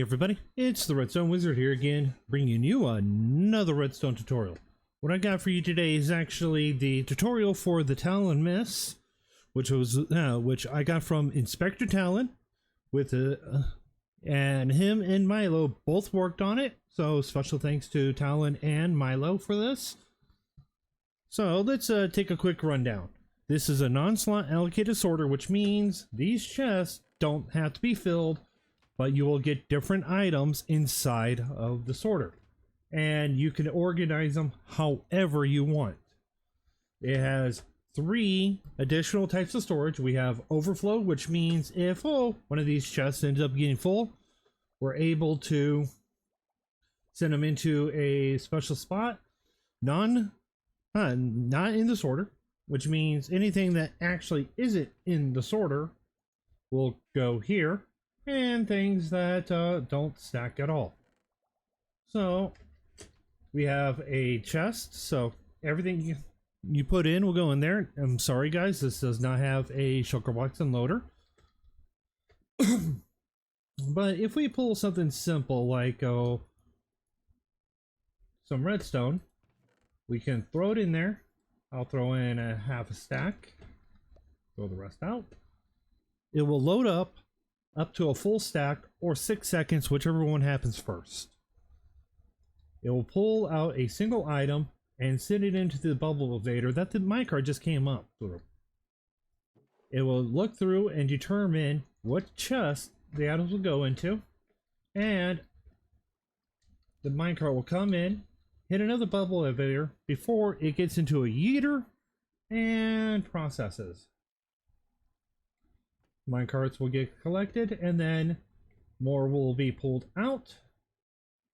Hey everybody, it's the Redstone Wizard here again, bringing you another Redstone tutorial. What I got for you today is actually the tutorial for the Talon Miss, which I got from Inspector Talon, and him and Milo both worked on it. So special thanks to Talon and Milo for this. So let's take a quick rundown. This is a non-slot allocated sorter, which means these chests don't have to be filled, but you will get different items inside of the sorter, and you can organize them however you want. It has 3 additional types of storage. We have overflow, which means if one of these chests ends up getting full, we're able to send them into a special spot, not in the sorter, which means anything that actually isn't in the sorter will go here, and things that don't stack at all. So we have a chest, so everything you put in will go in there. I'm sorry guys, this does not have a shulker box and loader. But if we pull something simple like some redstone, we can throw it in there. I'll throw in a half a stack, throw the rest out. It will load up to a full stack, or 6 seconds, whichever one happens first. It will pull out a single item and send it into the bubble evader that the minecart just came up through. It will look through and determine what chest the items will go into, and the minecart will come in, hit another bubble evader before it gets into a yeeter and processes. Minecarts will get collected, and then more will be pulled out.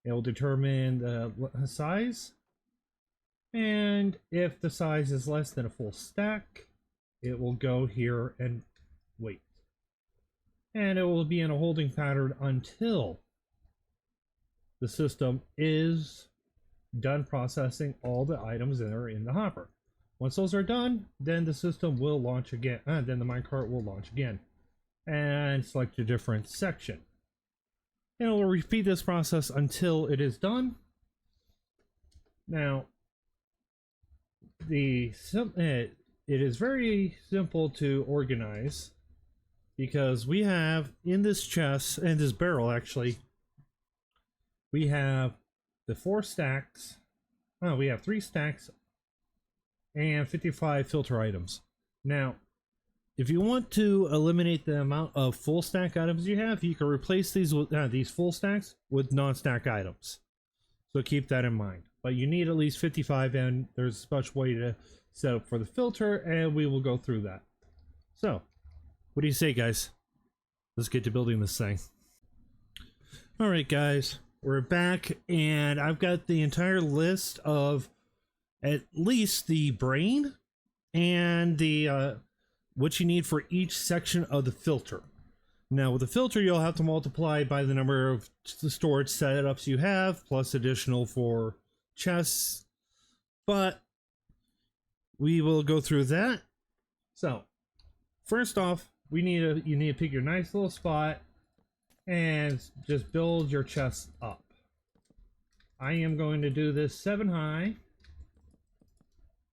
It will determine the size, and if the size is less than a full stack, it will go here and wait. And it will be in a holding pattern until the system is done processing all the items that are in the hopper. Once those are done, then the system will launch again, then the minecart will launch again and select a different section, and it will repeat this process until it is done. Now it is very simple to organize, because we have in this chest and this barrel, actually we have the 4 stacks, we have 3 stacks and 55 filter items. Now if you want to eliminate the amount of full stack items you have, you can replace these with these full stacks with non-stack items. So keep that in mind. But you need at least 55, and there's a special way to set up for the filter, and we will go through that. So, what do you say, guys? Let's get to building this thing. Alright guys, we're back, and I've got the entire list of at least the brain and the what you need for each section of the filter. Now with the filter, you'll have to multiply by the number of the storage setups you have, plus additional for chests, but we will go through that. So first off, you need to pick your nice little spot and just build your chest up. I am going to do this 7 high,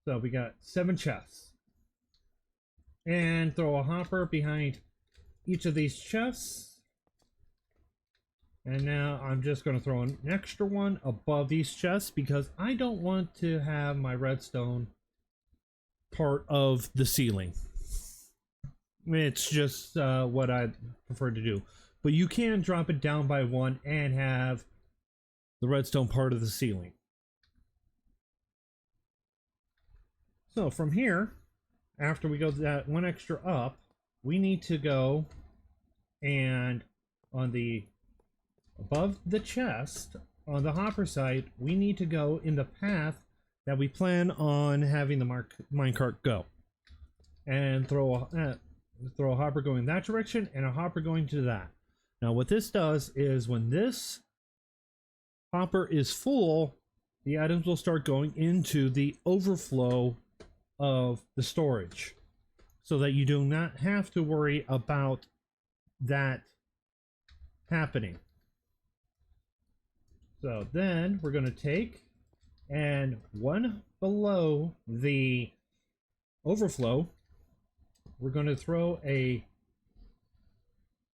so we got 7 chests. And throw a hopper behind each of these chests. And now I'm just going to throw an extra one above these chests, because I don't want to have my redstone part of the ceiling. It's just what I prefer to do. But you can drop it down by 1 and have the redstone part of the ceiling. So from here, after we go that 1 extra up, we need to go and on the above the chest on the hopper side, we need to go in the path that we plan on having the minecart go, and throw a hopper going that direction and a hopper going to that. Now what this does is, when this hopper is full, the items will start going into the overflow of the storage, so that you do not have to worry about that happening. So then we're going to take, and one below the overflow, we're going to throw a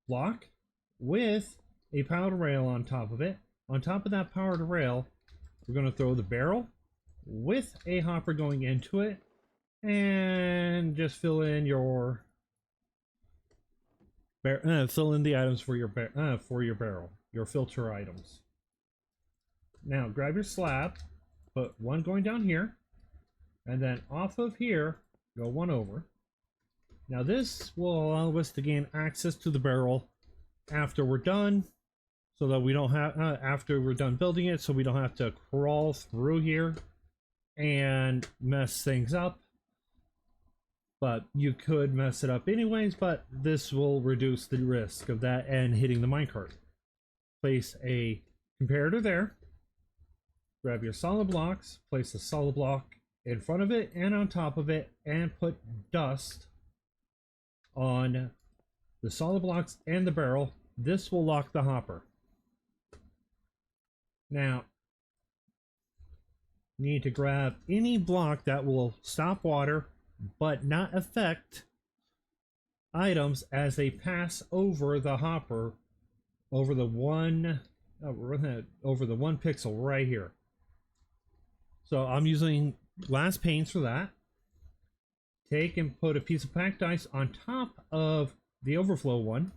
block with a powered rail on top of it. On top of that powered rail, we're going to throw the barrel with a hopper going into it, and just fill in your fill in the items for your barrel, your filter items. Now grab your slab, put one going down here, and then off of here, go one over. Now this will allow us to gain access to the barrel after we're done, so that we don't have after we're done building it, so we don't have to crawl through here and mess things up. But you could mess it up anyways, but this will reduce the risk of that and hitting the minecart. Place a comparator there. Grab your solid blocks, place a solid block in front of it and on top of it, and put dust on the solid blocks and the barrel. This will lock the hopper. Now, you need to grab any block that will stop water but not affect items as they pass over the hopper, over the one pixel right here. So I'm using glass panes for that. Take and put a piece of packed ice on top of the overflow one.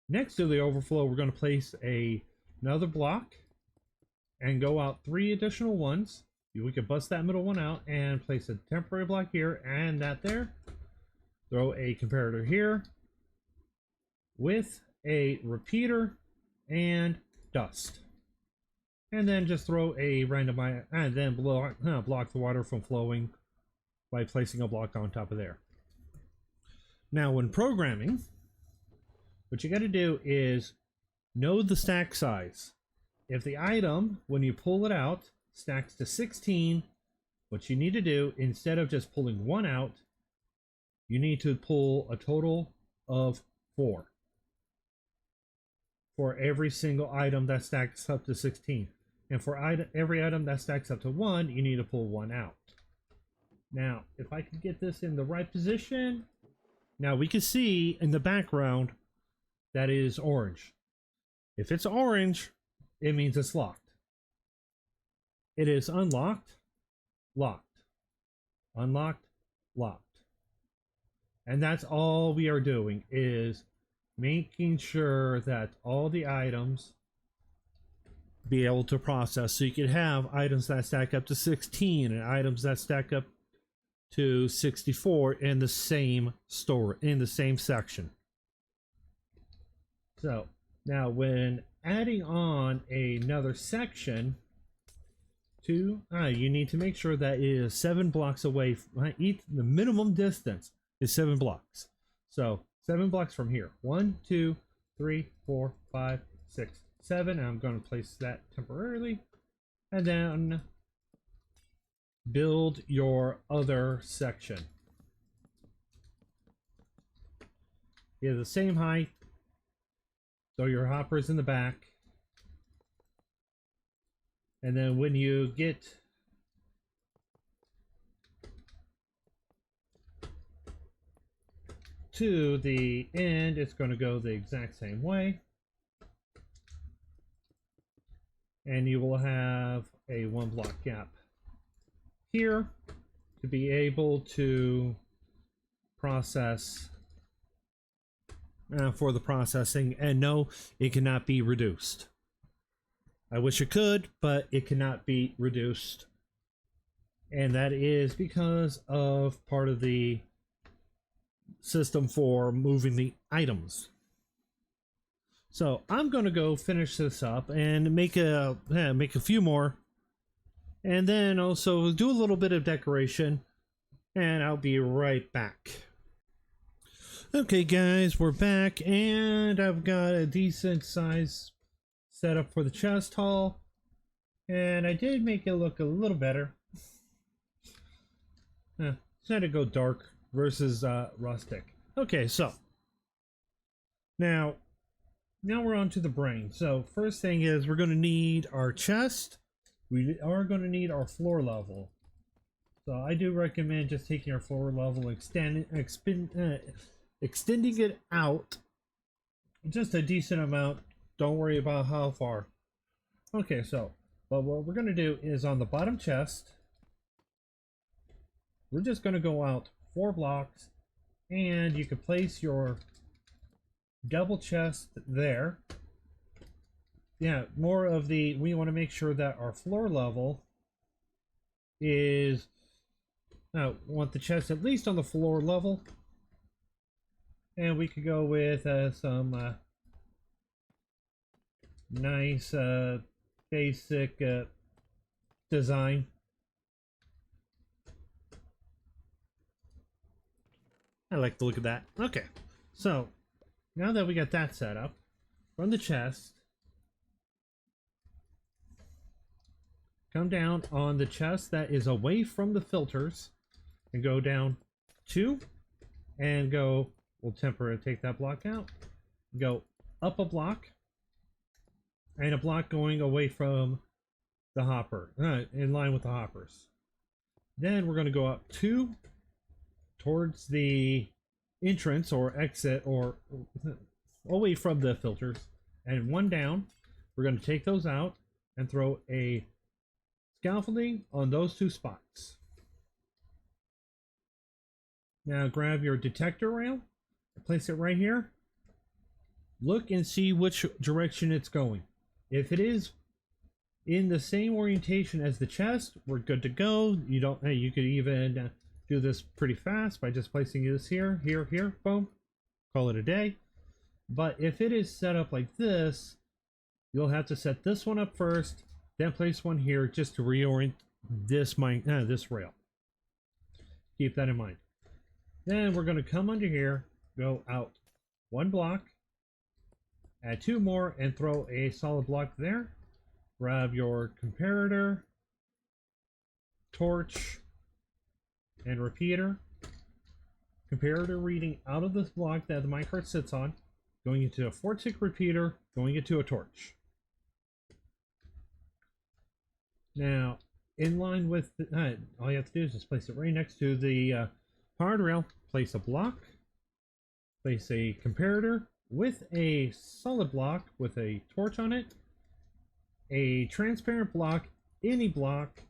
Next to the overflow, we're going to place another block and go out 3 additional ones. We can bust that middle one out and place a temporary block here and that there. Throw a comparator here with a repeater and dust. And then just throw a random, and then block the water from flowing by placing a block on top of there. Now when programming, what you got to do is know the stack size. If the item, when you pull it out, stacks to 16, what you need to do, instead of just pulling one out, you need to pull a total of 4 for every single item that stacks up to 16. And for every item that stacks up to 1, you need to pull 1 out. Now, if I can get this in the right position, now we can see in the background that is orange. If it's orange, it means it's locked. It is unlocked, locked, unlocked, locked. And that's all we are doing, is making sure that all the items be able to process. So you can have items that stack up to 16 and items that stack up to 64 in the same store, in the same section. So now when adding on another section, you need to make sure that it is 7 blocks away. The minimum distance is 7 blocks. So 7 blocks from here. 1, 2, 3, 4, 5, 6, 7. I'm going to place that temporarily. And then build your other section. You have the same height. So your hopper is in the back. And then when you get to the end, it's going to go the exact same way. And you will have a 1 block gap here to be able to process for the processing. And no, it cannot be reduced. I wish it could, but it cannot be reduced. And that is because of part of the system for moving the items. So I'm going to go finish this up and make a few more. And then also do a little bit of decoration. And I'll be right back. Okay guys, we're back and I've got a decent size set up for the chest hall, and I did make it look a little better. Decided to go dark versus rustic. Okay, so now now we're on to the brain. So first thing is we're going to need our chest. We are going to need our floor level. So I do recommend just taking our floor level, extending it out just a decent amount. Don't worry about how far. Okay, so but what we're going to do is on the bottom chest, we're just going to go out 4 blocks, and you can place your double chest there. Yeah, more of the, we want to make sure that our floor level is, want the chest at least on the floor level. And we could go with some nice basic design. I like the look of that. Okay, so now that we got that set up, from the chest, come down on the chest that is away from the filters and go down 2 and go, we'll temporarily take that block out, go up a block and a block going away from the hopper, in line with the hoppers. Then we're going to go up 2 towards the entrance or exit or away from the filters, and 1 down. We're going to take those out and throw a scaffolding on those 2 spots. Now grab your detector rail, place it right here. Look and see which direction it's going. If it is in the same orientation as the chest, we're good to go. You don't. You could even do this pretty fast by just placing this here, here, boom. Call it a day. But if it is set up like this, you'll have to set this one up first, then place one here just to reorient this this rail. Keep that in mind. Then we're going to come under here, go out 1 block, add 2 more, and throw a solid block there. Grab your comparator, torch, and repeater. Comparator reading out of this block that the minecart sits on, going into a 4-tick repeater, going into a torch. Now, in line with all you have to do is just place it right next to the powered rail. Place a block, place a comparator with a solid block with a torch on it, a transparent block, any block,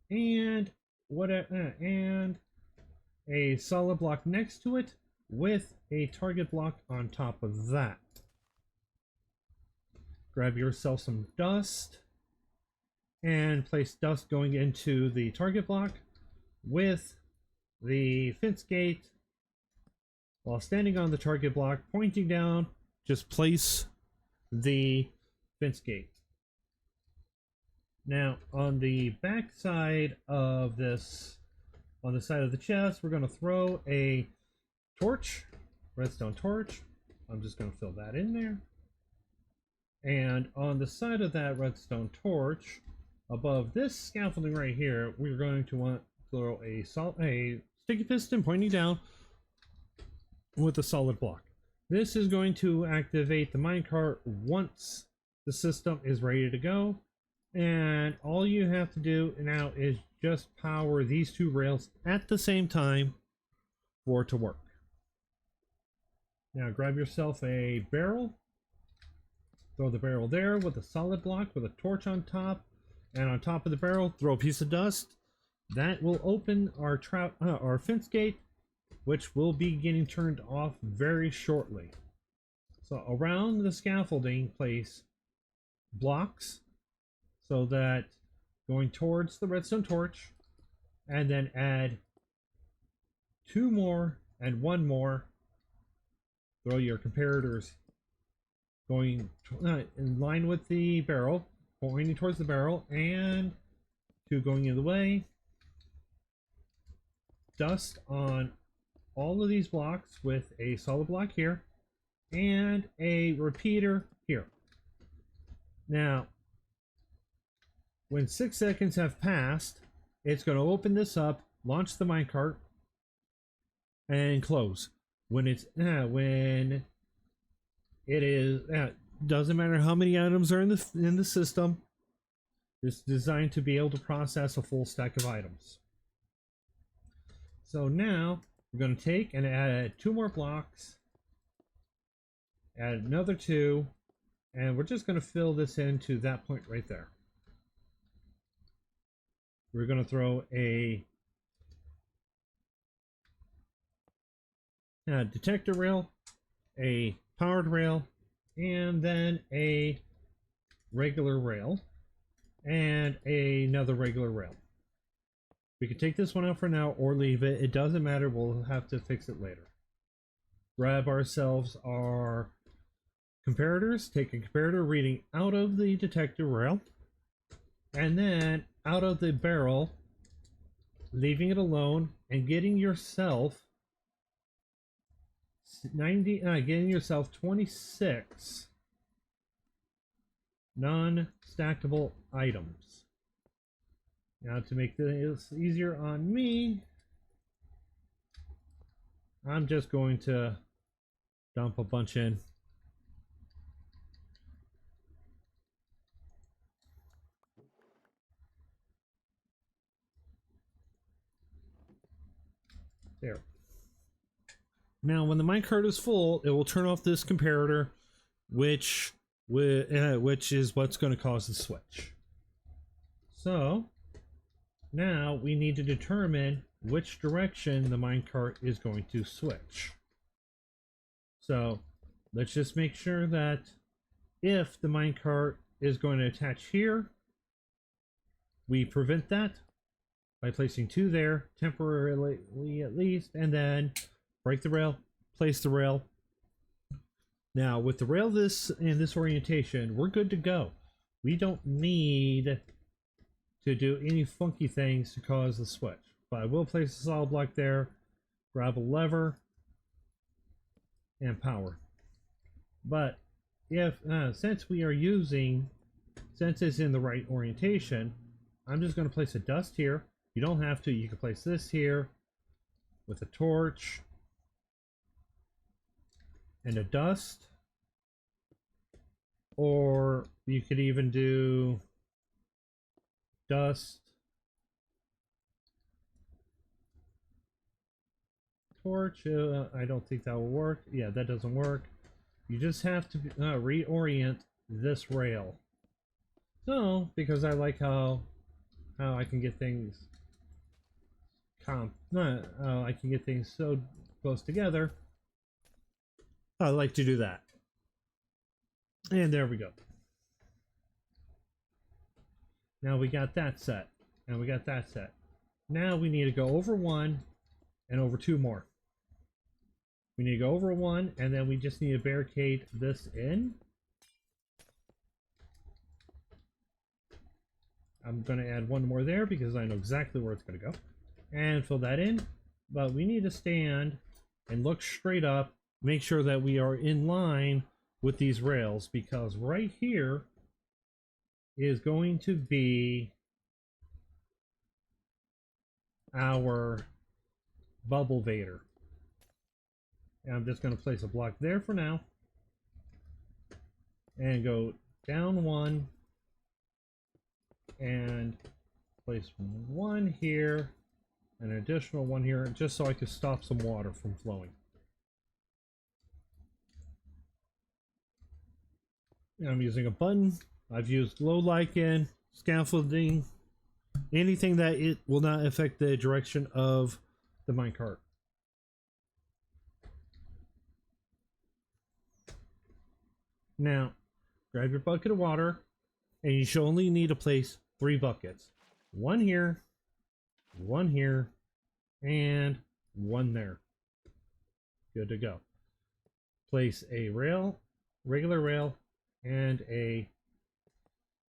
and and a solid block next to it with a target block on top of that. Grab yourself some dust and place dust going into the target block with the fence gate. While standing on the target block, pointing down, just place the fence gate. Now, on the back side of this, on the side of the chest, we're going to throw a torch, redstone torch. I'm just going to fill that in there. And on the side of that redstone torch, above this scaffolding right here, we're going to want to throw a sticky piston pointing down with a solid block. This is going to activate the minecart once the system is ready to go. And all you have to do now is just power these 2 rails at the same time for it to work. Now grab yourself a barrel. Throw the barrel there with a solid block with a torch on top. And on top of the barrel, throw a piece of dust. That will open our fence gate, which will be getting turned off very shortly. So around the scaffolding, place blocks so that going towards the redstone torch, and then add 2 more and 1 more. Throw your comparators going in line with the barrel, pointing towards the barrel, and 2 going in the way. Dust on all of these blocks with a solid block here and a repeater here. Now, when 6 seconds have passed, it's going to open this up, launch the minecart, and close. When It is doesn't matter how many items are in the system. It's designed to be able to process a full stack of items. So now we're going to take and add 2 more blocks, add another 2, and we're just going to fill this into that point right there. We're going to throw a detector rail, a powered rail, and then a regular rail, and another regular rail. We can take this one out for now or leave it. It doesn't matter. We'll have to fix it later. Grab ourselves our comparators. Take a comparator reading out of the detector rail, and then out of the barrel, leaving it alone, and getting yourself 26 non-stackable items. Now, to make this easier on me, I'm just going to dump a bunch in. There. Now, when the minecart is full, it will turn off this comparator, which is what's going to cause the switch. So now we need to determine which direction the minecart is going to switch. So let's just make sure that if the minecart is going to attach here, we prevent that by placing 2 there, temporarily at least, and then break the rail, place the rail. Now with the rail in this orientation, we're good to go. We don't need to do any funky things to cause the switch. But I will place a solid block there, grab a lever, and power. But if since it's in the right orientation, I'm just going to place a dust here. You don't have to. You can place this here with a torch and a dust, or you could even do dust, torch. I don't think that will work. Yeah, that doesn't work. You just have to reorient this rail. So, because I like how I can get things I can get things so close together, I like to do that. And there we go. Now we got that set, and we got that set. Now we need to go over 1 and over 2 more. We need to go over 1, and then we just need to barricade this in. I'm going to add 1 more there because I know exactly where it's going to go. And fill that in. But we need to stand and look straight up, make sure that we are in line with these rails, because right here is going to be our bubble vader. And I'm just going to place a block there for now and go down 1 and place 1 here, an additional 1 here, just so I can stop some water from flowing. And I'm using a button. I've used low lichen, scaffolding, anything that it will not affect the direction of the minecart. Now, grab your bucket of water, and you should only need to place 3 buckets. 1 here, 1 here, and 1 there. Good to go. Place a rail, regular rail, and a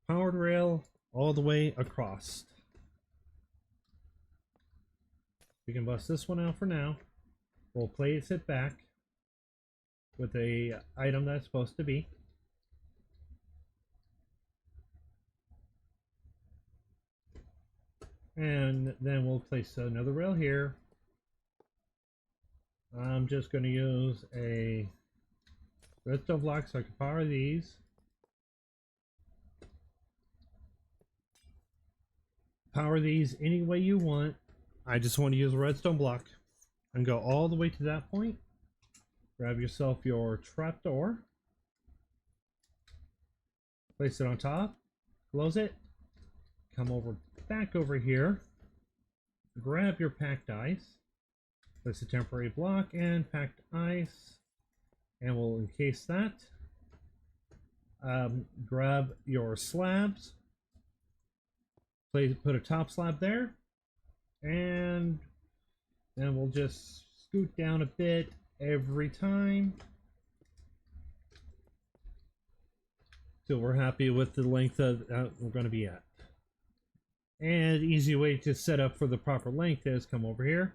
powered rail all the way across. We can bust this one out for now. We'll place it back with a item that's supposed to be. And then we'll place another rail here. I'm just going to use a redstone blocks so I can power these. Power these any way you want. I just want to use a redstone block and go all the way to that point. Grab yourself your trapdoor. Place it on top. Close it. Come over back over here. Grab your packed ice. Place a temporary block and packed ice. And we'll encase that. Grab your slabs. Put a top slab there. And then we'll just scoot down a bit every time till we're happy with the length that we're going to be at. And easy way to set up for the proper length is come over here.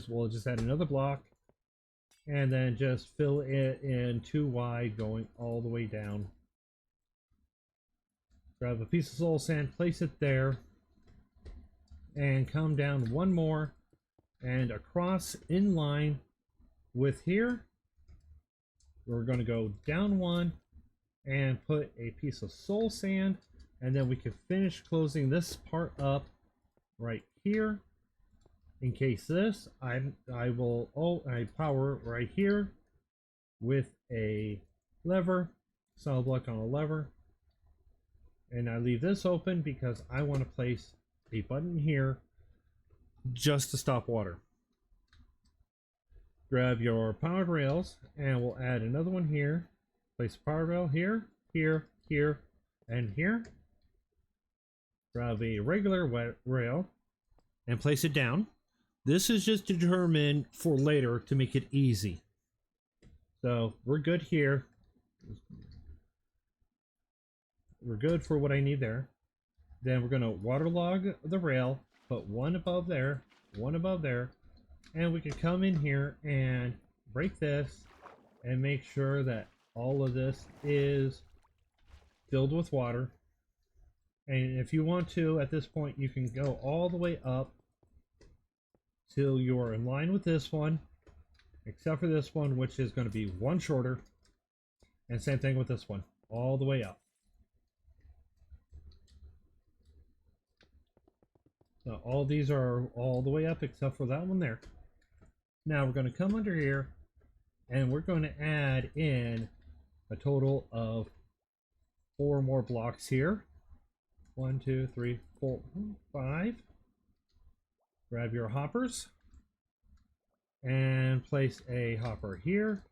We'll just add another block and then just fill it in 2 wide going all the way down. Grab a piece of soul sand, place it there, and come down 1 more and across in line with here. We're going to go down 1 and put a piece of soul sand, and then we can finish closing this part up right here. In case this, I power right here with a lever, solid block on a lever, and I leave this open because I want to place a button here just to stop water. Grab your powered rails and we'll add another one here. Place a power rail here, here, here, and here. Grab a regular rail and place it down. This is just determined for later to make it easy. So we're good here. We're good for what I need there. Then we're going to waterlog the rail, put 1 above there, 1 above there, and we can come in here and break this and make sure that all of this is filled with water. And if you want to, at this point, you can go all the way up till you're in line with this one, except for this one, which is going to be 1 shorter. And same thing with this one, all the way up. So all these are all the way up except for that one there. Now we're going to come under here and we're going to add in a total of 4 more blocks here. 1, 2, 3, 4, 5. Grab your hoppers and place a hopper here.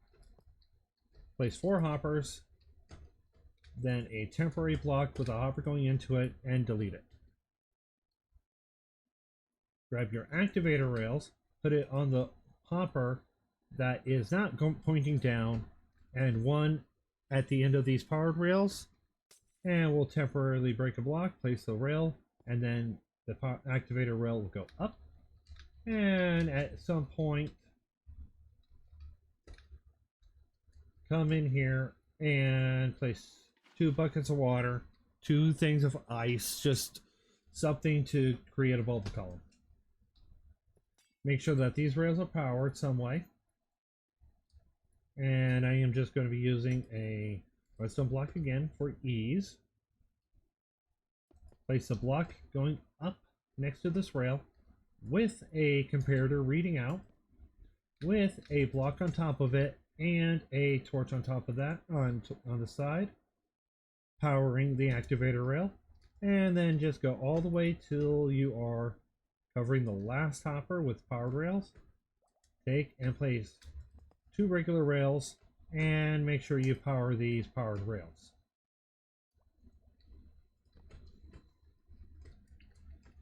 Place 4 hoppers, then a temporary block with a hopper going into it, and delete it. Grab your activator rails, put it on the hopper that is not pointing down, and 1 at the end of these powered rails. And we'll temporarily break a block, place the rail, and then the activator rail will go up. And at some point, come in here and place 2 buckets of water, 2 things of ice, just something to create a bubble column. Make sure that these rails are powered some way. And I am just going to be using a redstone block again for ease. Place a block going up next to this rail with a comparator reading out, with a block on top of it and a torch on top of that on the side, powering the activator rail, and then just go all the way till you are covering the last hopper with powered rails. Take and place 2 regular rails and make sure you power these powered rails.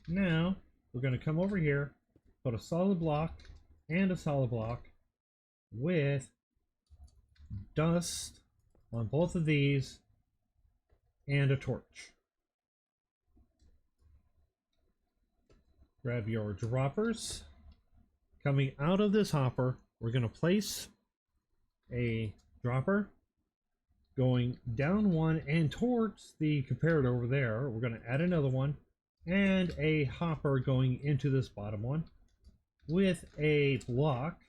Now we're going to come over here, put a solid block and a solid block with dust on both of these and a torch. Grab your droppers. Coming out of this hopper, we're going to place a dropper going down 1 and towards the comparator over there. We're going to add another one and a hopper going into this bottom one with a block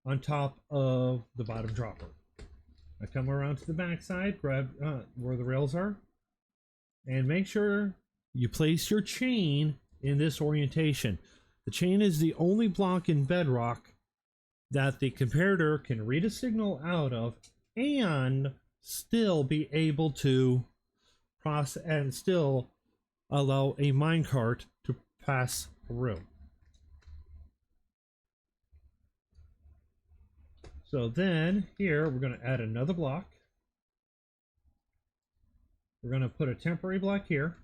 on top of the bottom dropper. I come around to the back side, grab where the rails are, and make sure you place your chain in this orientation. The chain is the only block in Bedrock that the comparator can read a signal out of and still be able to process and still allow a minecart to pass through. So then here we're going to add another block. We're going to put a temporary block here.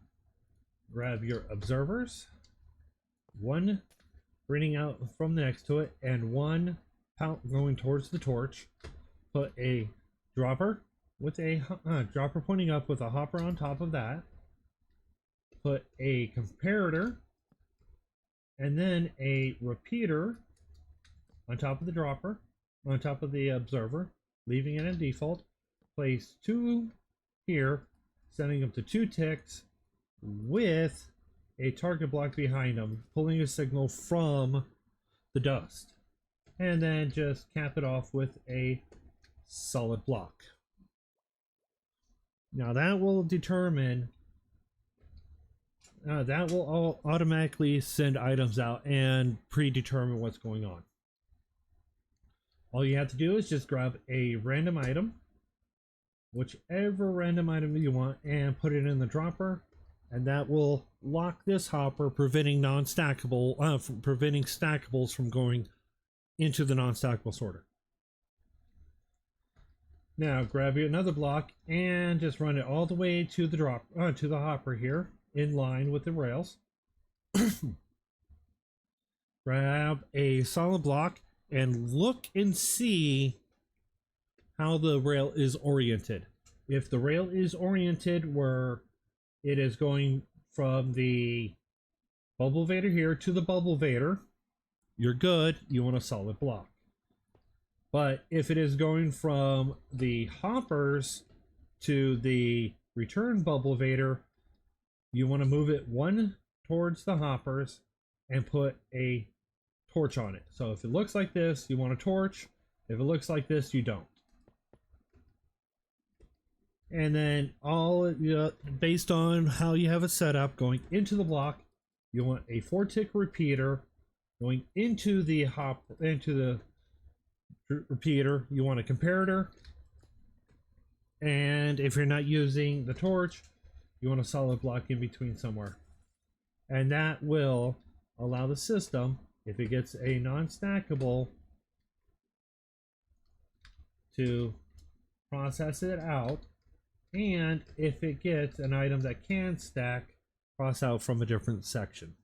Grab your observers, one bringing out from next to it and one going towards the torch. Put a dropper with a dropper pointing up with a hopper on top of that. Put a comparator and then a repeater on top of the dropper, on top of the observer, leaving it in default. Place two here, sending them to 2 ticks with a target block behind them, pulling a signal from the dust. And then just cap it off with a solid block. Now that will determine, that will automatically send items out and predetermine what's going on. All you have to do is just grab a random item, whichever random item you want, and put it in the dropper, and that will lock this hopper, preventing preventing stackables from going into the non-stackable sorter. Now grab you another block and just run it all the way to the to the hopper here, in line with the rails. Grab a solid block and look and see how the rail is oriented. If the rail is oriented where it is going from the bubble vader here to the bubble vader, you're good. You want a solid block. But if it is going from the hoppers to the return bubble vader, you want to move it one towards the hoppers and put a torch on it. So if it looks like this, you want a torch. If it looks like this, you don't. And then based on how you have it set up, going into the block, you want a 4-tick repeater. Going into the repeater, you want a comparator. And if you're not using the torch, you want a solid block in between somewhere. And that will allow the system, if it gets a non-stackable, to process it out. And if it gets an item that can stack, cross out from a different section.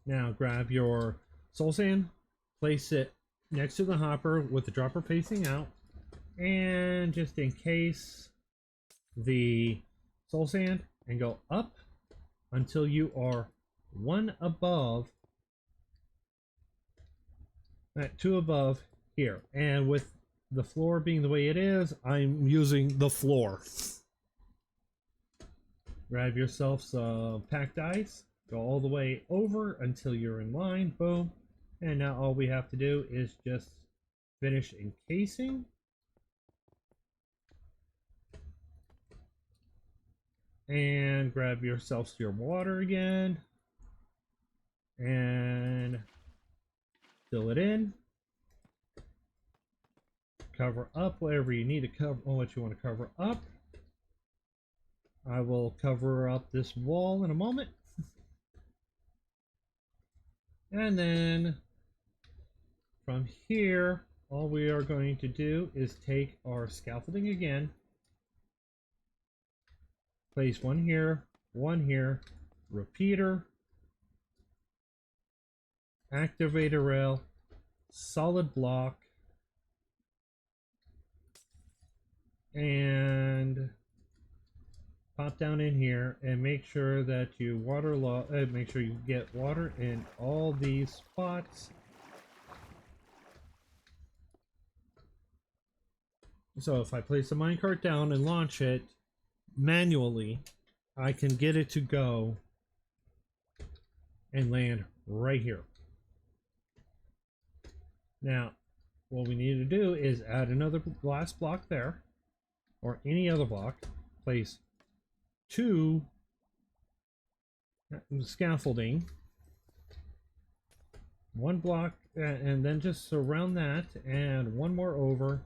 Now grab your soul sand, place it next to the hopper with the dropper facing out, and just encase the soul sand and go up until you are one above, 2 above here. And with the floor being the way it is, I'm using the floor. Grab yourself some packed ice, go all the way over until you're in line, boom. And now all we have to do is just finish encasing. And grab yourself your water again. And fill it in. Cover up whatever you need to cover, what you want to cover up. I will cover up this wall in a moment. And then from here, all we are going to do is take our scaffolding again, place one here, repeater, activator rail, solid block, and pop down in here and make sure that you make sure you get water in all these spots. So if I place a minecart down and launch it manually, I can get it to go and land right here. Now, what we need to do is add another glass block there, or any other block. Place 2 scaffolding, 1 block, and then just surround that, and 1 more over,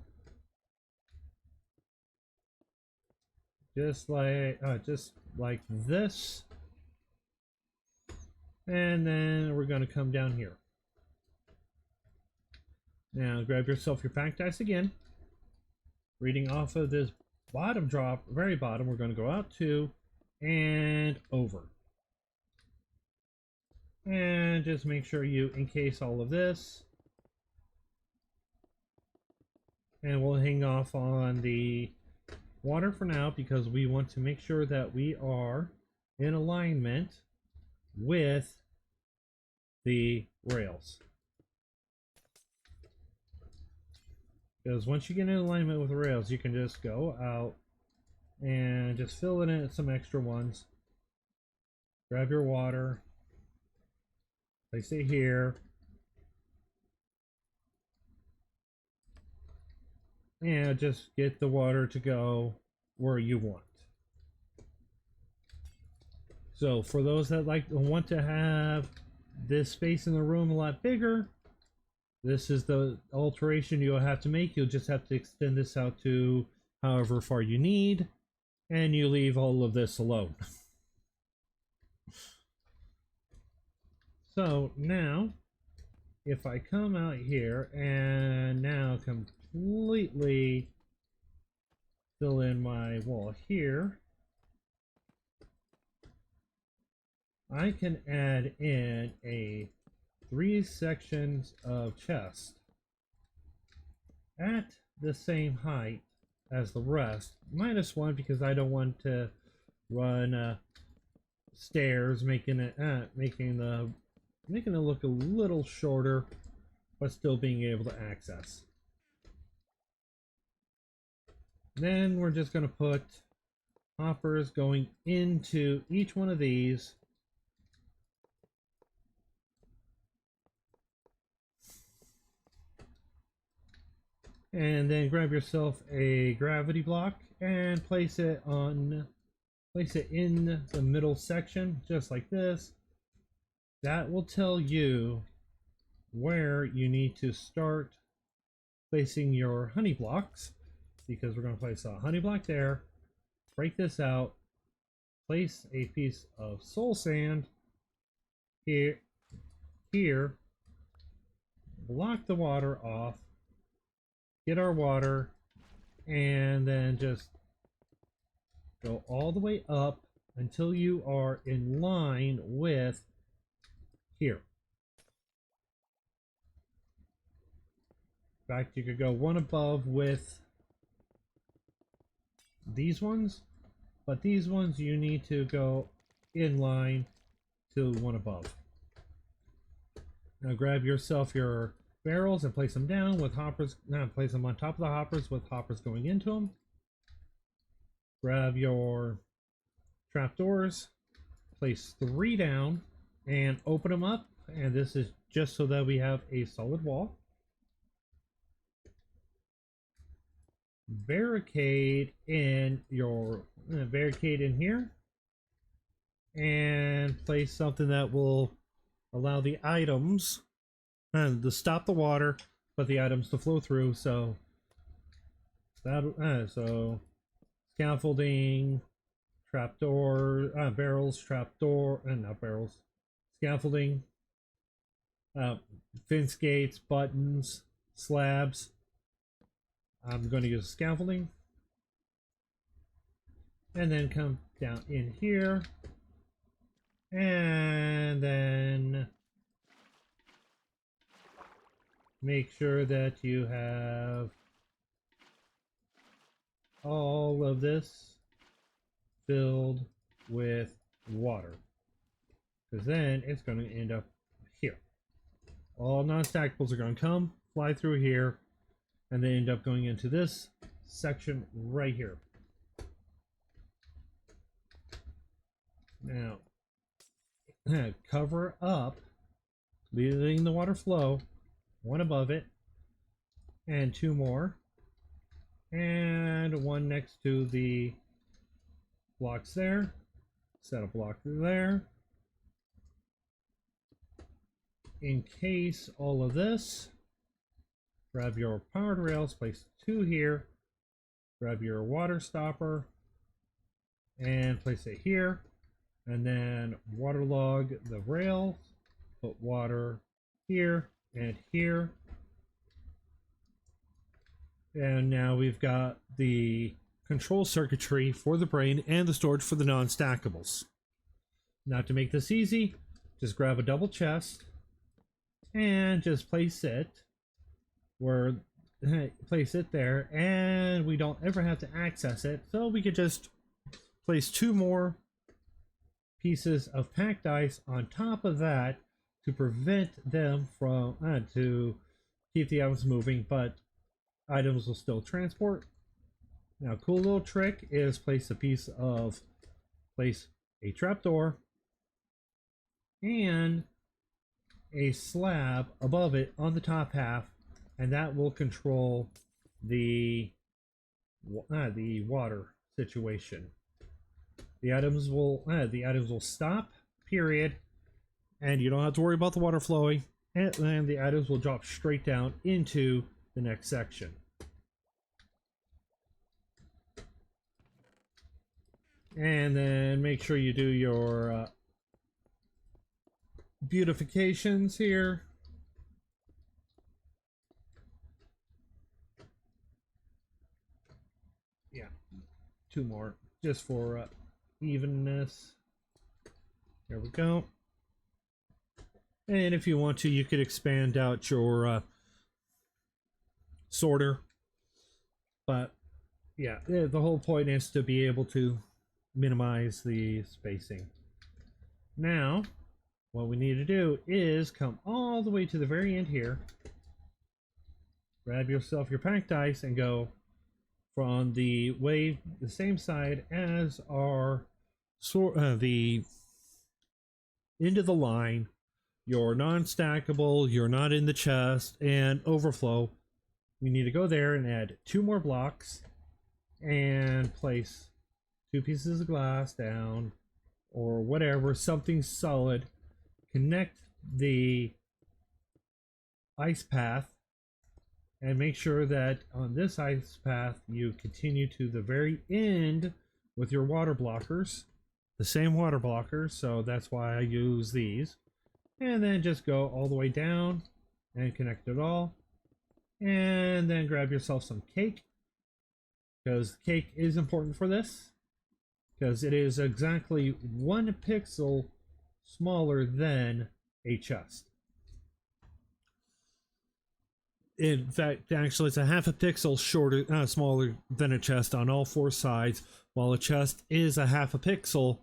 just like this. And then we're going to come down here. Now grab yourself your pack dice again. Reading off of this bottom drop, very bottom, we're going to go out 2 and over. And just make sure you encase all of this. And we'll hang off on the water for now because we want to make sure that we are in alignment with the rails. Because once you get in alignment with the rails, you can just go out and just fill it in some extra ones. Grab your water, place it here, and just get the water to go where you want. So for those that want to have this space in the room a lot bigger, this is the alteration you'll have to make. You'll just have to extend this out to however far you need, and you leave all of this alone. So now, if I come out here and now completely fill in my wall here, I can add in a 3 sections of chest at the same height as the rest, -1 because I don't want to run stairs, making it look a little shorter, but still being able to access. Then we're just going to put hoppers going into each one of these. And then grab yourself a gravity block and place it in the middle section, just like this. That will tell you where you need to start placing your honey blocks, because we're going to place a honey block there, break this out, place a piece of soul sand here, block the water off, get our water, and then just go all the way up until you are in line with here. In fact, you could go one above with these ones, but these ones you need to go in line to one above. Now grab yourself your barrels and place them down with hoppers. Now place them on top of the hoppers with hoppers going into them. Grab your trapdoors, place 3 down and open them up, and this is just so that we have a solid wall. Barricade in here and place something that will allow the items to stop the water, but the items to flow through. So that scaffolding, trapdoor, barrels, trapdoor, and not barrels, scaffolding, fence gates, buttons, slabs. I'm going to use scaffolding, and then come down in here, and then make sure that you have all of this filled with water, because then it's going to end up here. All non-stackables are going to come, fly through here, and they end up going into this section right here. Now, cover up, leaving the water flow, one above it, and 2 more, and 1 next to the blocks there. Set a block there. Encase all of this. Grab your powered rails, place 2 here. Grab your water stopper and place it here. And then waterlog the rail. Put water here and here. And now we've got the control circuitry for the brain and the storage for the non-stackables. Now to make this easy, just grab a double chest and just place it there, and we don't ever have to access it, so we could just place 2 more pieces of packed ice on top of that to prevent them from to keep the items moving, but items will still transport. Now, cool little trick is place a trapdoor and a slab above it on the top half, and that will control the water situation. The items will stop, period, and you don't have to worry about the water flowing, and then the items will drop straight down into the next section. And then make sure you do your beautifications here. Yeah, 2 more just for evenness. There we go. And if you want to, you could expand out your sorter. But yeah, the whole point is to be able to minimize the spacing. Now, what we need to do is come all the way to the very end here. Grab yourself your packed ice and go from the same side as our the end of the line. Your non-stackable, you're not in the chest, and overflow. We need to go there and add 2 more blocks and place 2 pieces of glass down or whatever, something solid. Connect the ice path and make sure that on this ice path you continue to the very end with your water blockers, the same water blockers, so that's why I use these. And then just go all the way down and connect it all, and then grab yourself some cake, because cake is important for this, because it is exactly 1 pixel smaller than a chest. In fact, actually, it's a half a pixel smaller than a chest on all 4 sides. While a chest is a half a pixel,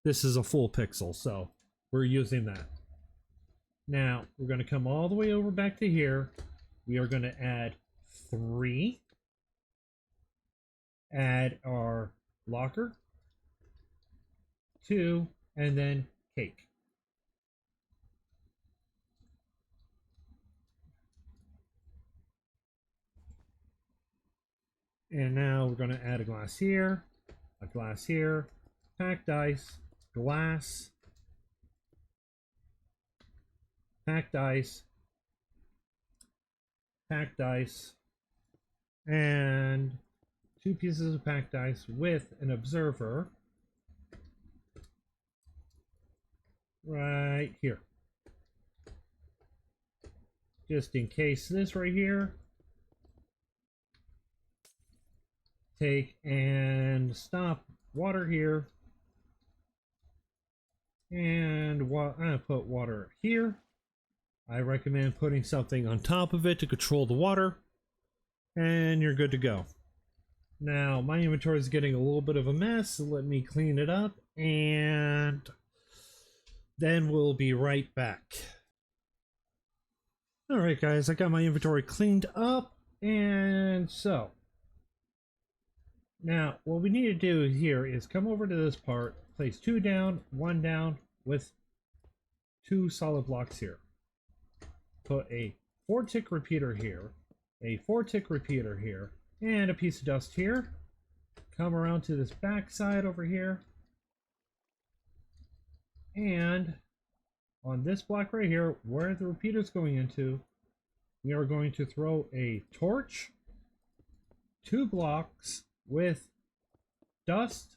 this is a full pixel, so we're using that. Now, we're going to come all the way over back to here. We are going to add 3. Add our locker. 2, and then cake. And now we're going to add a glass here, packed ice, glass, packed ice, and 2 pieces of packed ice with an observer right here. Just in case this right here. Take and stop water here. And put water here. I recommend putting something on top of it to control the water. And you're good to go. Now, my inventory is getting a little bit of a mess, so let me clean it up, and then we'll be right back. Alright guys, I got my inventory cleaned up, and so now what we need to do here is come over to this part, place 2 down, 1 down with 2 solid blocks here. Put a 4-tick repeater here, a 4-tick repeater here, and a piece of dust here. Come around to this back side over here, and on this block right here, where the repeater is going into, we are going to throw a torch, 2 blocks with dust,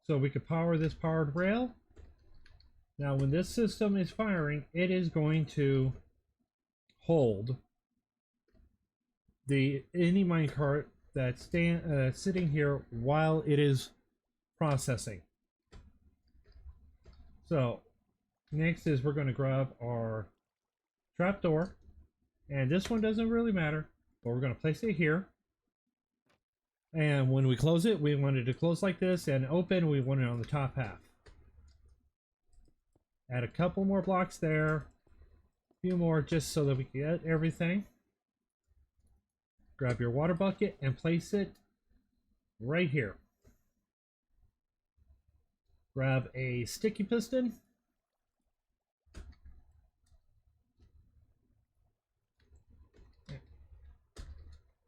so we could power this powered rail. Now, when this system is firing, it is going to hold any minecart that's sitting here while it is processing. So next is we're going to grab our trapdoor, and this one doesn't really matter, but we're going to place it here. And when we close it, we want it to close like this, and open, we want it on the top half. Add a couple more blocks there, a few more just so that we can get everything. Grab your water bucket and place it right here. Grab a sticky piston.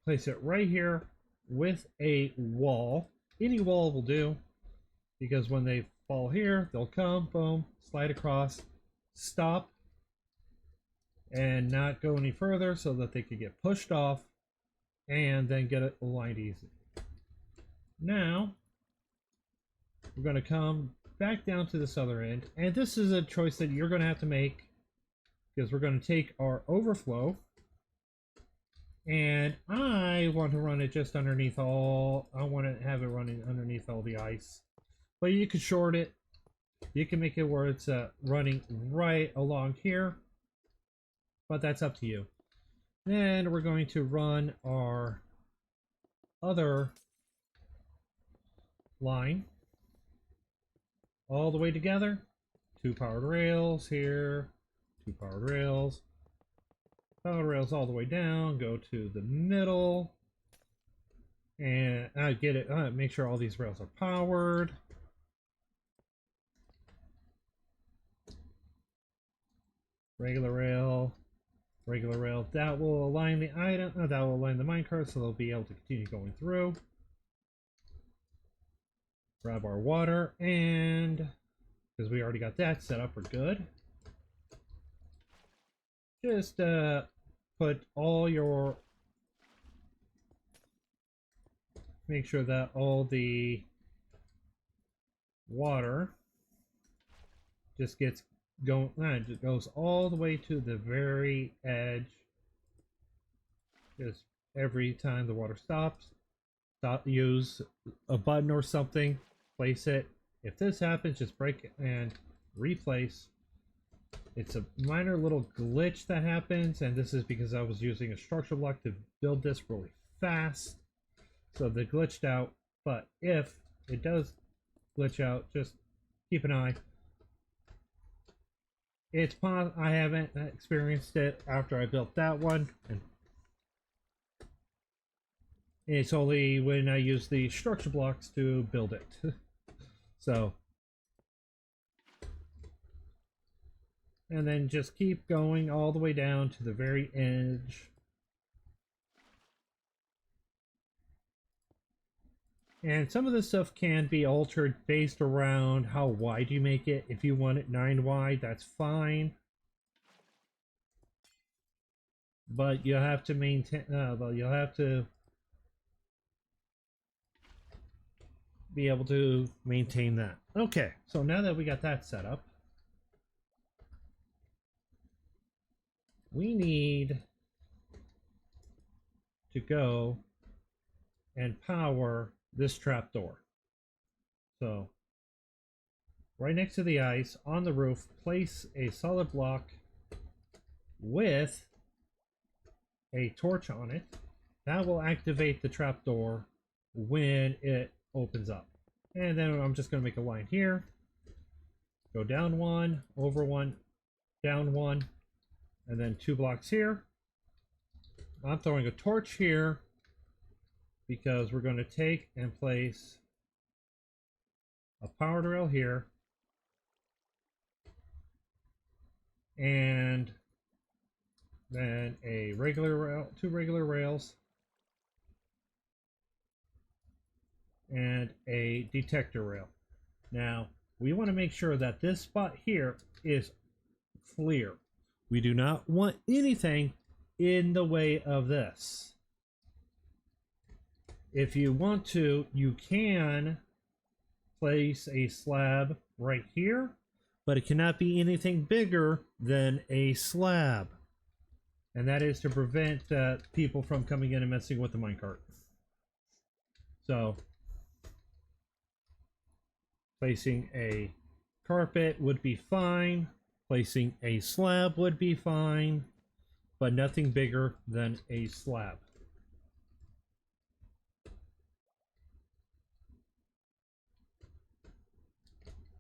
Place it right here with a wall. Any wall will do, because when they fall here, they'll come, boom, slide across, stop, and not go any further so that they could get pushed off and then get it aligned easy. Now, we're going to come back down to this other end, and this is a choice that you're going to have to make, because we're going to take our overflow, and I want to run it just underneath I want to have it running underneath all the ice. But you could short it. You can make it where it's running right along here, but that's up to you. Then we're going to run our other line all the way together. 2 powered rails here, 2 powered rails, powered rails all the way down, go to the middle, and make sure all these rails are powered. Regular rail, that will align the item, that will align the minecart so they'll be able to continue going through. Grab our water, and because we already got that set up, we're good. Just put all your, make sure that all the water just gets going, it goes all the way to the very edge. Just every time the water stops, use a button or something, place it. If this happens, just break it and replace. It's a minor little glitch that happens, and this is because I was using a structure block to build this really fast, so they glitched out. But if it does glitch out, just keep an eye. It's I haven't experienced it after I built that one, and it's only when I use the structure blocks to build it. So, and then just keep going all the way down to the very edge. And some of this stuff can be altered based around how wide you make it. If you want it 9 wide, that's fine. But you'll have to maintain, you'll have to be able to maintain that. Okay, so now that we got that set up, we need to go and power this trapdoor. So right next to the ice on the roof, place a solid block with a torch on it. That will activate the trapdoor when it opens up. And then I'm just going to make a line here, go down 1, over 1, down 1, and then 2 blocks here. I'm throwing a torch here because we're going to take and place a powered rail here, and then a regular rail, 2 regular rails, and a detector rail. Now, we want to make sure that this spot here is clear. We do not want anything in the way of this. If you want to, you can place a slab right here, but it cannot be anything bigger than a slab. And that is to prevent people from coming in and messing with the minecart. So, placing a carpet would be fine. Placing a slab would be fine, but nothing bigger than a slab.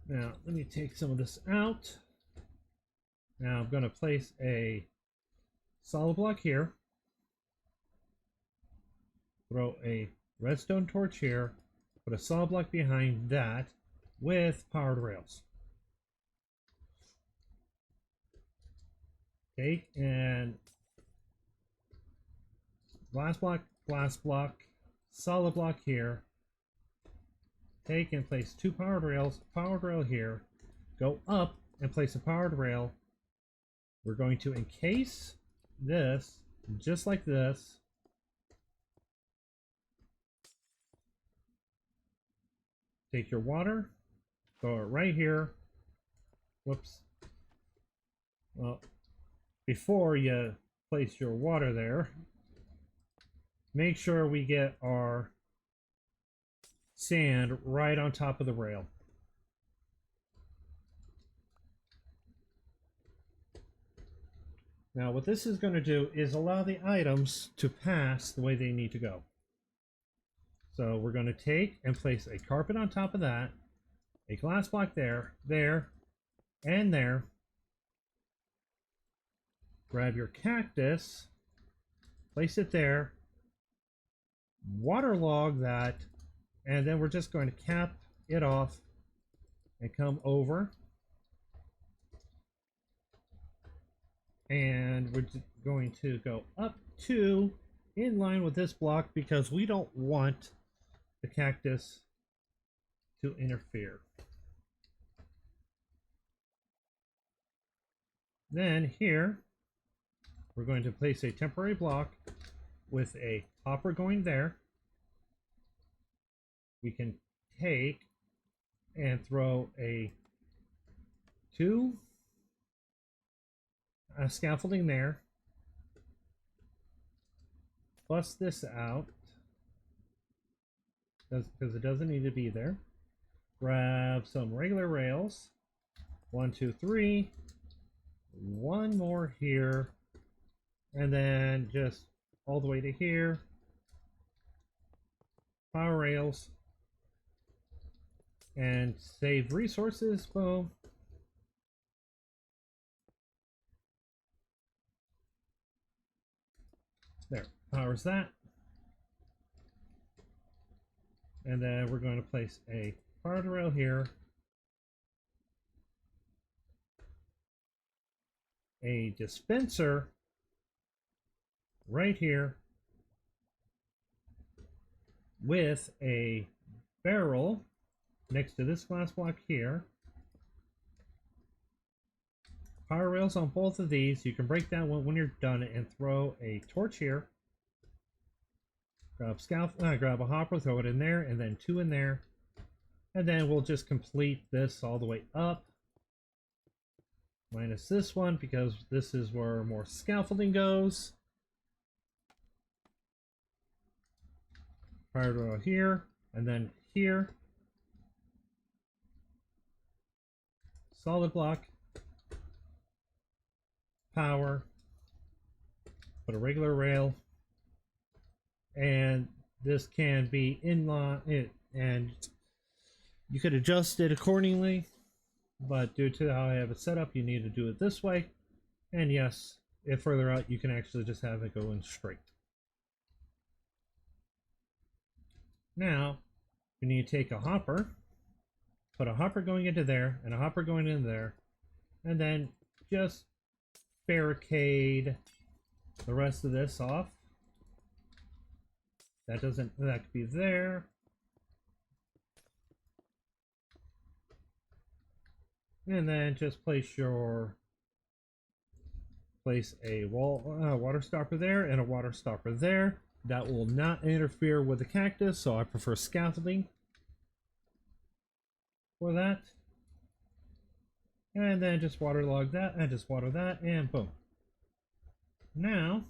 Now, let me take some of this out. Now, I'm going to place a solid block here. Throw a redstone torch here. Put a solid block behind that with powered rails. Okay, and glass block, solid block here. Take and place 2 powered rails, powered rail here. Go up and place a powered rail. We're going to encase this just like this. Take your water, throw it right here. Whoops. Well, before you place your water there, make sure we get our sand right on top of the rail. Now what this is going to do is allow the items to pass the way they need to go. So we're going to take and place a carpet on top of that, a glass block there, and there. Grab your cactus, place it there, waterlog that, and then we're just going to cap it off and come over. And we're going to go up to in line with this block because we don't want the cactus to interfere. Then here, we're going to place a temporary block with a hopper going there. We can take and throw a scaffolding there. Bust this out because it doesn't need to be there. Grab some regular rails. 1, 2, 3. One more here. And then just all the way to here. Power rails. And save resources. Boom. There. Powers that. And then we're going to place a powered rail here. A dispenser right here with a barrel next to this glass block here. Power rails on both of these. You can break that one when you're done and throw a torch here. Grab a hopper, throw it in there, and then 2 in there. And then we'll just complete this all the way up. Minus this one because this is where more scaffolding goes. Power rail here, and then here. Solid block. Power. Put a regular rail. And this can be in line, and you could adjust it accordingly, but due to how I have it set up, you need to do it this way. And yes, if further out, you can actually just have it go in straight. Now, you need to take a hopper, put a hopper going into there, and a hopper going in there, and then just barricade the rest of this off. That could be there. And then just place a water stopper there and a water stopper there. That will not interfere with the cactus, so I prefer scaffolding for that. And then just waterlog that and just water that and boom. Now,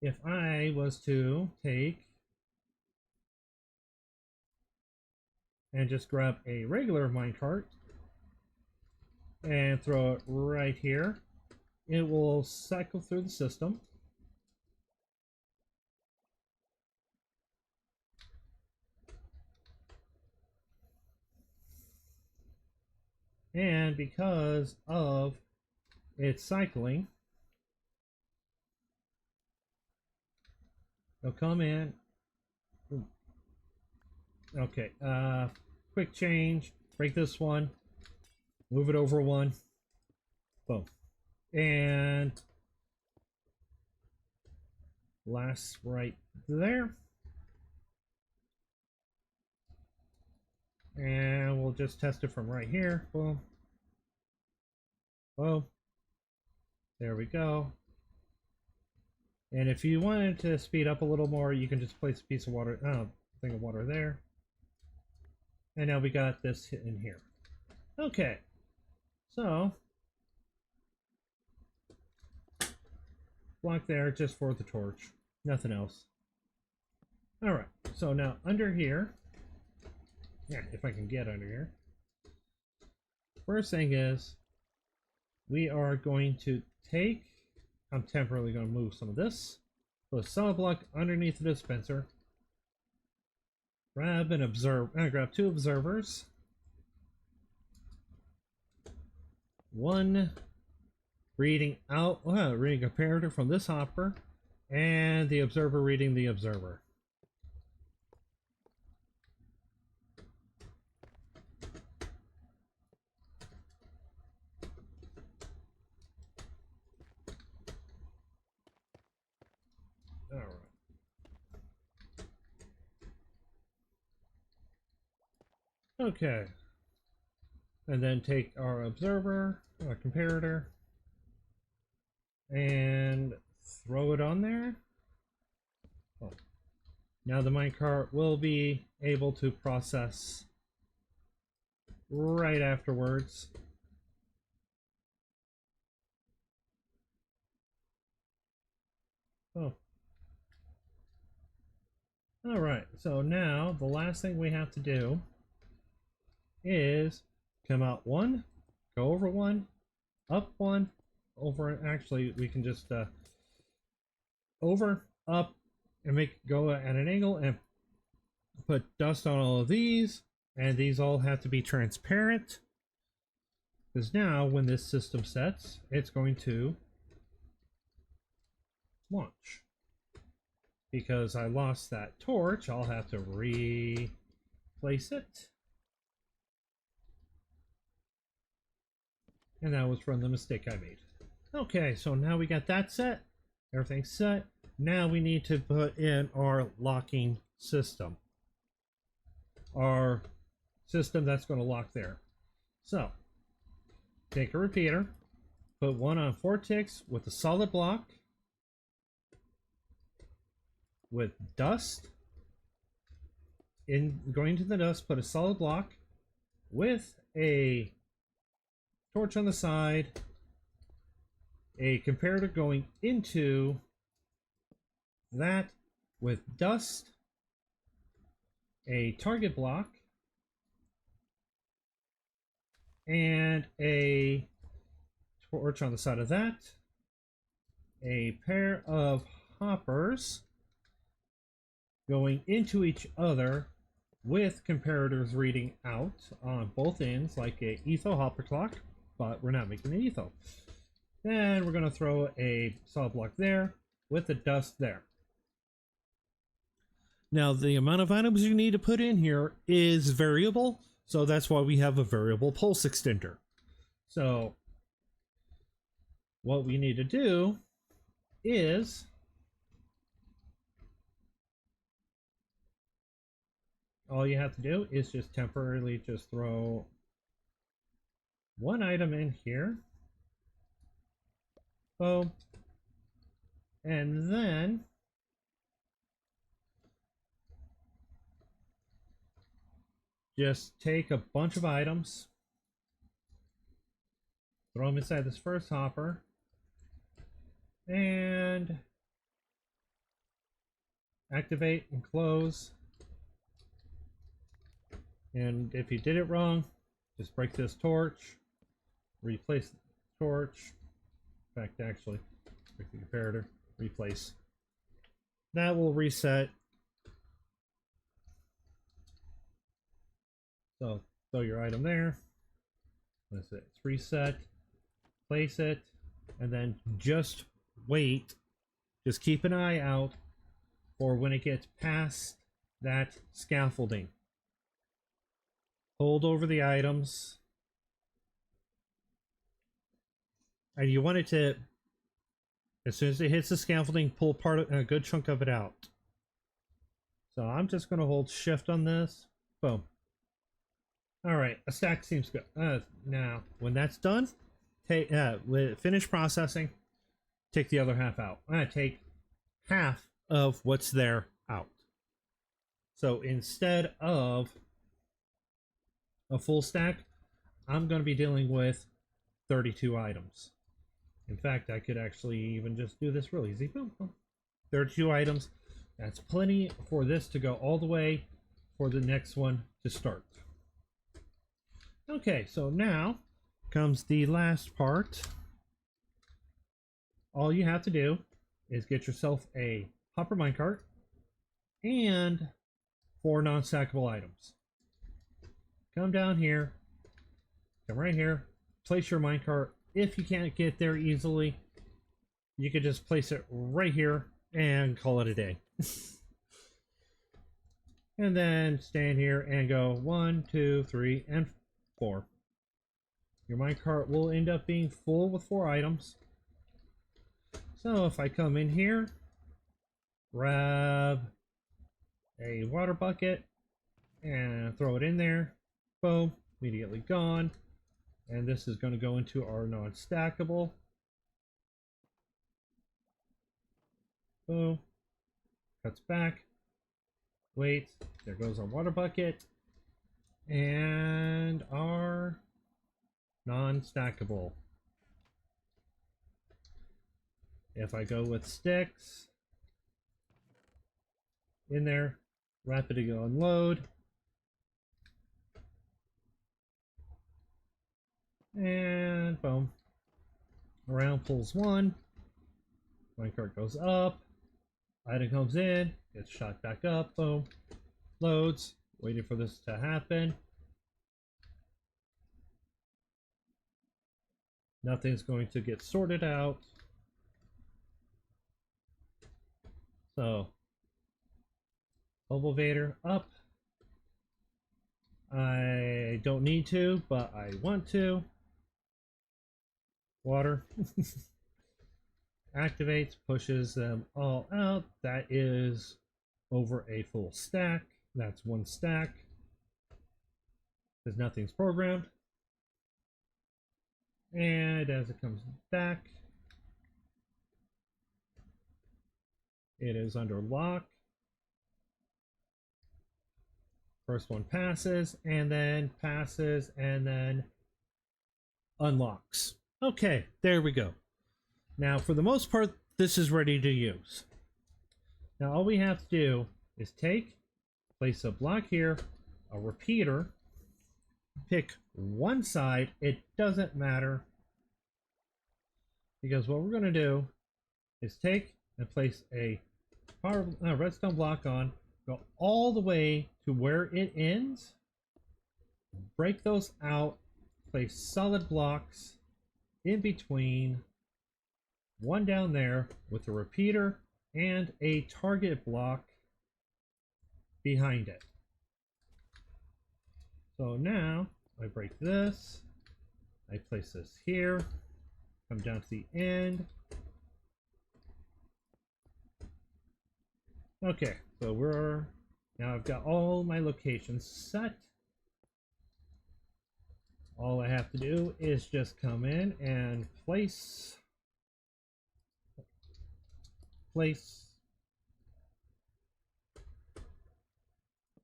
if I was to take and just grab a regular minecart and throw it right here, it will cycle through the system. And because of its cycling, it'll come in. Ooh. Okay, quick change, break this one, move it over one, boom. And last right there. And we'll just test it from right here. Boom. Boom. There we go. And if you wanted to speed up a little more, you can just place a piece of water, thing of water there. And now we got this in here. Okay. So, block there just for the torch. Nothing else. Alright. So now under here, yeah, if I can get under here. First thing is, we are going to take, I'm temporarily going to move some of this, put a solid block underneath the dispenser, grab two observers, one reading comparator from this hopper, and the observer reading the observer. Okay, and then take our observer, our comparator, and throw it on there. Oh. Now the minecart will be able to process right afterwards. Oh. Alright, so now the last thing we have to do is come out one, go over one, up one, over. Actually, we can just over, up, and make go at an angle and put dust on all of these, and these all have to be transparent, because now when this system sets, it's going to launch. Because I lost that torch, I'll have to replace it. And that was from the mistake I made. Okay, so now we got that set. Everything's set. Now we need to put in our locking system. Our system that's going to lock there. So, take a repeater, put one on 4 ticks with a solid block, with dust. Going to the dust, put a solid block with a torch on the side, a comparator going into that with dust, a target block, and a torch on the side of that, a pair of hoppers going into each other with comparators reading out on both ends like a etho hopper clock, but we're not making an etho. Then we're going to throw a solid block there with the dust there. Now the amount of items you need to put in here is variable, so that's why we have a variable pulse extender. So what we need to do is all you have to do is just temporarily just throw one item in here. Boom. And then just take a bunch of items, throw them inside this first hopper, and activate and close. And if you did it wrong, just break this torch, replace the torch. In fact, actually, break the comparator, replace. That will reset. So throw your item there. That's it. It's reset. Place it, and then just wait. Just keep an eye out for when it gets past that scaffolding. Hold over the items. And you want it to, as soon as it hits the scaffolding, pull a good chunk of it out. So I'm just going to hold shift on this. Boom. Alright, a stack seems good. Now, when that's done, finish processing, take the other half out. I'm going to take half of what's there out. So instead of a full stack, I'm going to be dealing with 32 items. In fact, I could actually even just do this real easy. Boom, boom. 32 items. That's plenty for this to go all the way for the next one to start. Okay, so now comes the last part. All you have to do is get yourself a hopper minecart and 4 non-stackable items. Come down here, come right here, place your minecart. If you can't get there easily, you could just place it right here and call it a day. And then stand here and go 1, 2, 3, and 4. Your minecart will end up being full with 4 items. So if I come in here, grab a water bucket and throw it in there, boom, immediately gone. And this is going to go into our non-stackable. Boom. Cuts back. Wait. There goes our water bucket. And our non-stackable. If I go with sticks, in there, rapidly unload. And boom. Around pulls 1. Minecart goes up. Item comes in. Gets shot back up. Boom. Loads. Waiting for this to happen. Nothing's going to get sorted out. So, elevator up. I don't need to, but I want to. Water. Activates, pushes them all out. That is over a full stack. That's 1 stack. Because nothing's programmed. And as it comes back, it is under lock. First one passes, and then unlocks. Okay, there we go. Now, for the most part, this is ready to use. Now, all we have to do is place a block here, a repeater, pick one side. It doesn't matter, because what we're going to do is take and place a redstone block on, go all the way to where it ends, break those out, place solid blocks in between, one down there with a repeater and a target block behind it. So now I break this, I place this here, come down to the end. Okay, so now I've got all my locations set. All I have to do is just come in and place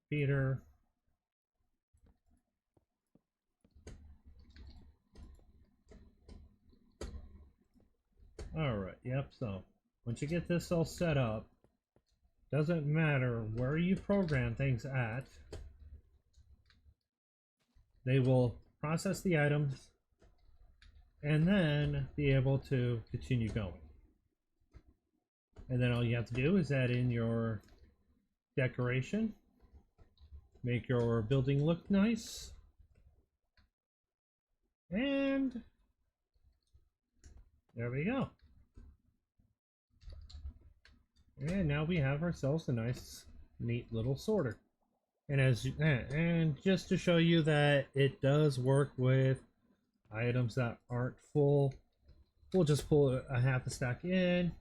feeder. Alright, yep, so once you get this all set up, doesn't matter where you program things at, they will process the items and then be able to continue going. And then all you have to do is add in your decoration, make your building look nice, and there we go. And now we have ourselves a nice, neat little sorter. And just to show you that it does work with items that aren't full, we'll just pull a half a stack in,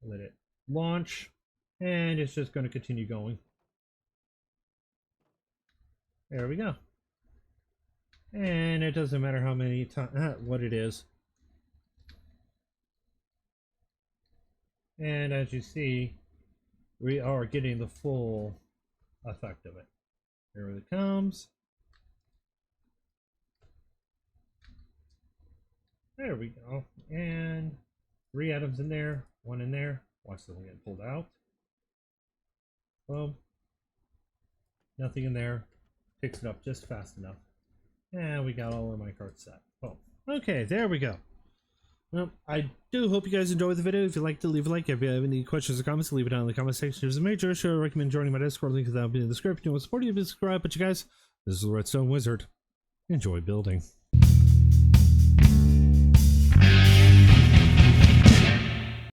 let it launch, and it's just going to continue going. There we go. And it doesn't matter how many times, what it is. And as you see, we are getting the full effect of it. Here it comes. There we go. And 3 items in there, 1 in there. Watch this one get pulled out. Boom. Nothing in there. Picks it up just fast enough. And we got all of my cards set. Boom. Okay, there we go. Well, I do hope you guys enjoyed the video. If you'd like to, leave a like. If you have any questions or comments, leave it down in the comment section. There's a major issue. I recommend joining my Discord. Link to that will be in the description. If you want to support you, subscribe. But you guys, this is the Redstone Wizard. Enjoy building.